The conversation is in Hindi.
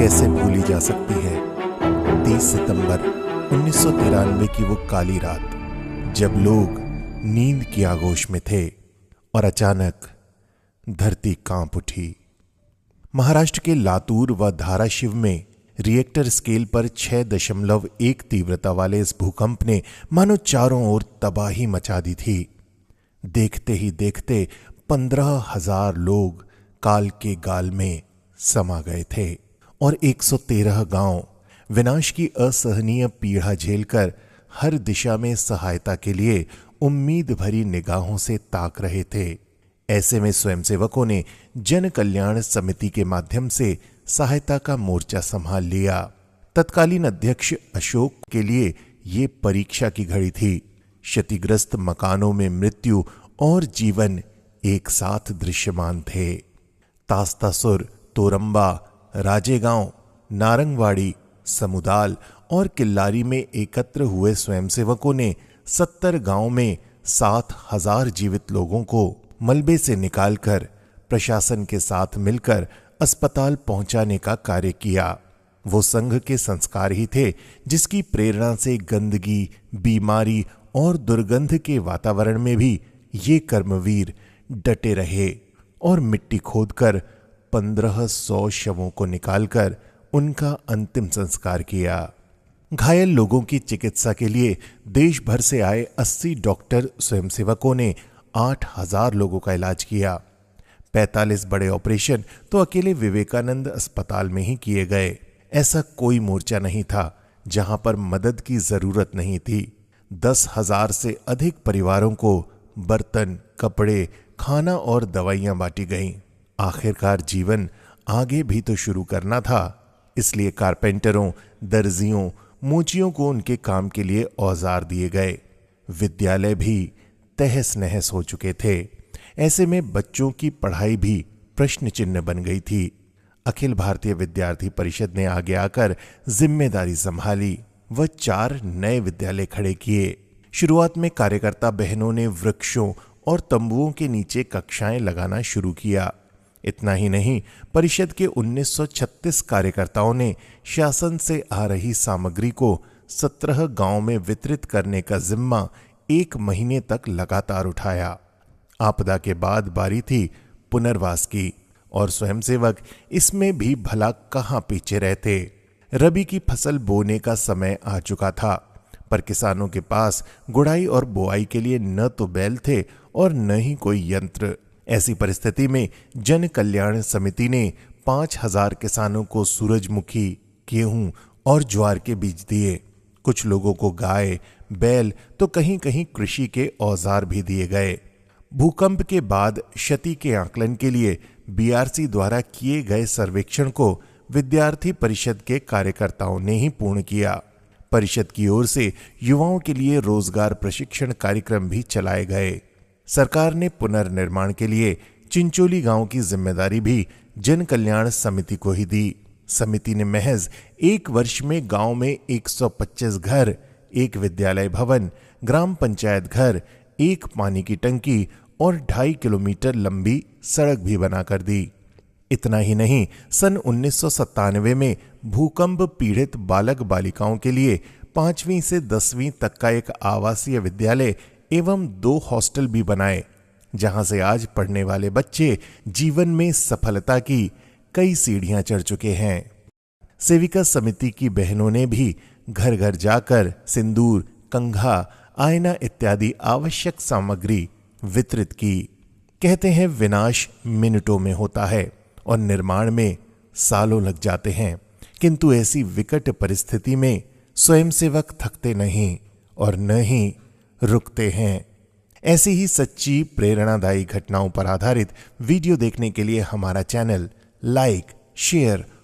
कैसे भूली जा सकती है 30 सितंबर 1993 की वो काली रात, जब लोग नींद की आगोश में थे और अचानक धरती कांप उठी। महाराष्ट्र के लातूर व धाराशिव में रिएक्टर स्केल पर 6.1 तीव्रता वाले इस भूकंप ने मानो चारों ओर तबाही मचा दी थी। देखते ही देखते 15,000 लोग काल के गाल में समा गए थे और 113 गांव विनाश की असहनीय पीड़ा झेलकर हर दिशा में सहायता के लिए उम्मीद भरी निगाहों से ताक रहे थे। ऐसे में स्वयंसेवकों ने जन कल्याण समिति के माध्यम से सहायता का मोर्चा संभाल लिया। तत्कालीन अध्यक्ष अशोक के लिए ये परीक्षा की घड़ी थी। क्षतिग्रस्त मकानों में मृत्यु और जीवन एक साथ दृश्यमान थे। तास्तासुर, तोरंबा, राजेगांव, नारंगवाड़ी, समुदाल और किल्लारी में एकत्र हुए स्वयंसेवकों ने 70 गांव में 7,000 जीवित लोगों को मलबे से निकालकर प्रशासन के साथ मिलकर अस्पताल पहुंचाने का कार्य किया। वो संघ के संस्कार ही थे जिसकी प्रेरणा से गंदगी, बीमारी और दुर्गंध के वातावरण में भी ये कर्मवीर डटे रहे और मिट्टी खोदकर 1500 शवों को निकालकर उनका अंतिम संस्कार किया। घायल लोगों की चिकित्सा के लिए देश भर से आए 80 डॉक्टर स्वयंसेवकों ने 8,000 लोगों का इलाज किया। 45 बड़े ऑपरेशन तो अकेले विवेकानंद अस्पताल में ही किए गए। ऐसा कोई मोर्चा नहीं था जहां पर मदद की जरूरत नहीं थी। 10,000 से अधिक परिवारों को बर्तन, कपड़े, खाना और दवाइयां बांटी गईं। आखिरकार जीवन आगे भी तो शुरू करना था, इसलिए कारपेंटरों, दर्जियों, मोचियों को उनके काम के लिए औजार दिए गए। विद्यालय भी तहस नहस हो चुके थे। ऐसे में बच्चों की पढ़ाई भी प्रश्न चिन्ह बन गई थी। अखिल भारतीय विद्यार्थी परिषद ने आगे आकर जिम्मेदारी संभाली व 4 नए विद्यालय खड़े किए। शुरुआत में कार्यकर्ता बहनों ने वृक्षों और तंबुओं के नीचे कक्षाएं लगाना शुरू किया। इतना ही नहीं, परिषद के 1936 कार्यकर्ताओं ने शासन से आ रही सामग्री को 17 गांव में वितरित करने का जिम्मा 1 महीने तक लगातार उठाया। आपदा के बाद बारी थी पुनर्वास की और स्वयंसेवक इसमें भी भला कहां पीछे रहते। रबी की फसल बोने का समय आ चुका था, पर किसानों के पास गुड़ाई और बोआई के लिए न तो बैल थे और न ही कोई यंत्र। ऐसी परिस्थिति में जन कल्याण समिति ने 5,000 किसानों को सूरजमुखी, गेहूं और ज्वार के बीज दिए। कुछ लोगों को गाय, बैल तो कहीं कहीं कृषि के औजार भी दिए गए। भूकंप के बाद क्षति के आकलन के लिए बीआरसी द्वारा किए गए सर्वेक्षण को विद्यार्थी परिषद के कार्यकर्ताओं ने ही पूर्ण किया। परिषद की ओर से युवाओं के लिए रोजगार प्रशिक्षण कार्यक्रम भी चलाए गए। सरकार ने पुनर्निर्माण के लिए चिंचोली गांव की जिम्मेदारी भी जन कल्याण समिति को ही दी। समिति ने महज 1 वर्ष में गांव में 125 घर, 1 विद्यालय भवन, ग्राम पंचायत घर, 1 पानी की टंकी और 2.5 किलोमीटर लंबी सड़क भी बनाकर दी। इतना ही नहीं, सन 1997 में भूकंप पीड़ित बालक बालिकाओं के लिए 5वीं से 10वीं तक का एक आवासीय विद्यालय एवं 2 हॉस्टल भी बनाए, जहां से आज पढ़ने वाले बच्चे जीवन में सफलता की कई सीढ़ियां चढ़ चुके हैं। सेविका समिति की बहनों ने भी घर घर जाकर सिंदूर, कंघा, आईना इत्यादि आवश्यक सामग्री वितरित की। कहते हैं विनाश मिनटों में होता है और निर्माण में सालों लग जाते हैं, किंतु ऐसी विकट परिस्थिति में स्वयंसेवक थकते नहीं और न ही रुकते हैं। ऐसी ही सच्ची प्रेरणादायी घटनाओं पर आधारित वीडियो देखने के लिए हमारा चैनल लाइक, शेयर